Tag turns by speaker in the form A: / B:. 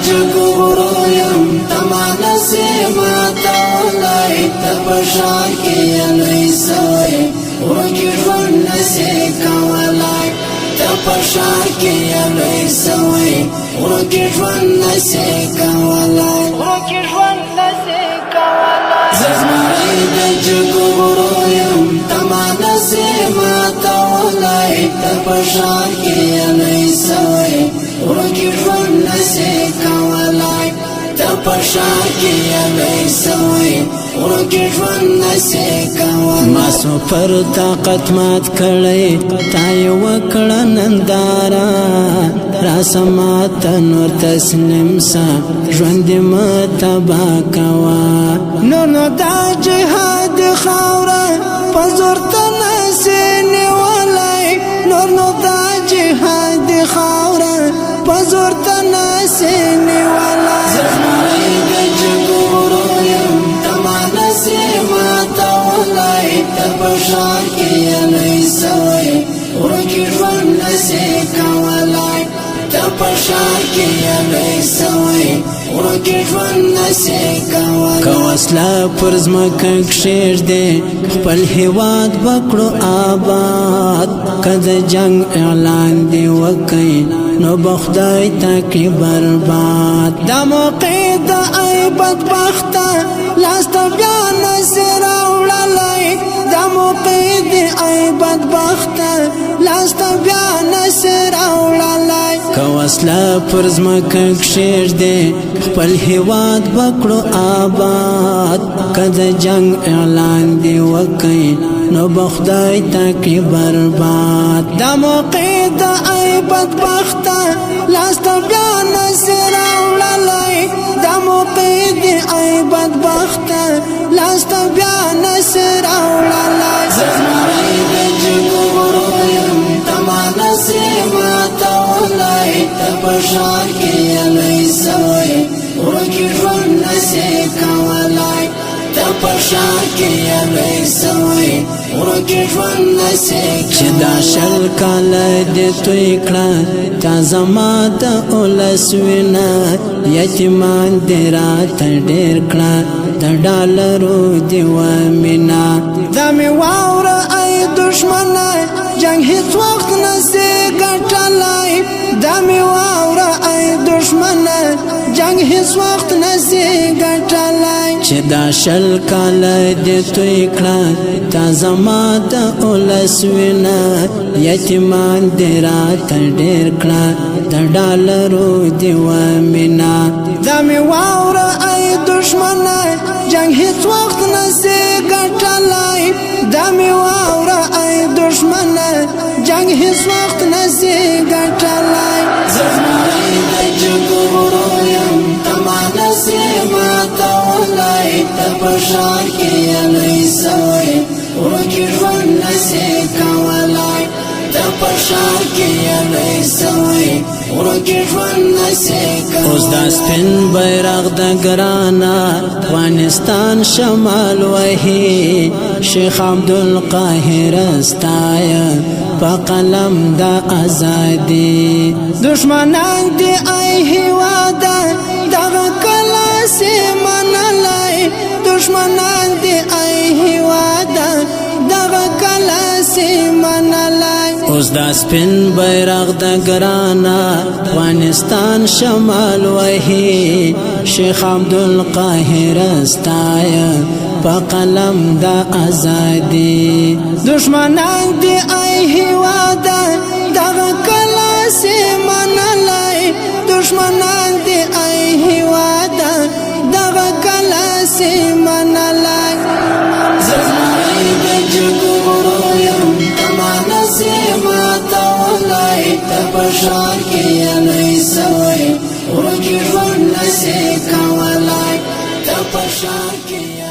A: جګورو یم تمانه سي ماته ولای ته پشان کې لوی سوی ورکی ژوند نسي کولای ته پشان کې لوی سوی ورکی ژوند نسي کولای زغمای د جګورو یم تمانه سي ماته ولای ته پشان کې لوی سوی ورکی ژوند نسي کولای ته پشان کې لوی سوی ورکی ژوند نسي کولای ما سو پر طاقت مات کړي تا یو کړه نندارا را سمات نور تسلیم سا ژوند متا با کوا نو دا جهاد خاورا پزور تنسي نیولای نو دا جهاد خاورا پزور تنسي نیولای زغمای د جګورو یم تمانه سي ماته ولای ته پشان کې لوی سوی ورکی ژوند نسي کولای ته پشان کې لوی سوی ورکی ژوند نسي کولای کوسلا پر زمکه کښېږدې خپل هېواد وکړو آباد که د جنګ اعلان دې وکړي نو به خدای ته کړي برباد دا موقع د ای بدبخته لاس ته بیا نسي راوړلی دا موقع د ای بدبخته لاس ته بیا نسي راوړلی که وسله پر زمکه کښېږدې خپل هېواد وکړو آباد که د جنګ اعلان دې وکړي نو به خدای ته کړي برباد دا موقع د ای بدبخته لاس ته بیا نسي راوړلی دا موقع د ای بدبخته لاس ته بیا نسي راوړلی زغمای د جګورو یم تمانه سي ماته ولای ته پشان کې لوی سوی ورکی ژوند نسي کولای ته پشان کې لوی سوی ورکی ژوند نسي چې دا شل کاله دې توی کړه تا زما د اولس وینا یتیمان دې راته ډېر کړه د ډالرو دې ومینا دا مې واوره ای دشمنه جنګ هیڅ وخت نسي ګټلی دا مې واوره ای دشمنه جنګ هیڅ وخت نسي ګټلی چې دا شل کاله دې توی کړه تا زما د اولس وینا یتیمان دې راته ډېر کړه د ډالرو دې ومینا دا مې واوره ای دشمنه جنګ هیڅ وخت نسي ګټلی دا مې واوره ای دشمنه جنګ هیڅ وخت نسي ګټلی زغمای د جګورو یم تمانه سي ماته ولای ته پشان کې لوی سوی ورکی ژوند نسي کولای ته پشان کې لوی سوی ورکی ژوند نسي کولای اوس دا سپین بیرغ د ګرانه افغانستان شمال وهي شیخ عبدالقاهر ستایه په قلم د ازادي دشمنان دې ای هېواده دغه کله سي منلی دشمنان دې ای هېواده دغه کله سي منلی اوس دا سپین بیرغ د ګرانه افغانستان شمال وهي شیخ عبدالقاهر ستایه په قلم د ازادي دشمنان دې ای هېواده دغه کله سي منلی دشمنان دې ای هېواده دغه کله سي منلی زغمای د جګورو یم تمانه سي ماته ولای ته پشان کې لوی سوی ورکی ژوند نسي کولای ته پشان کې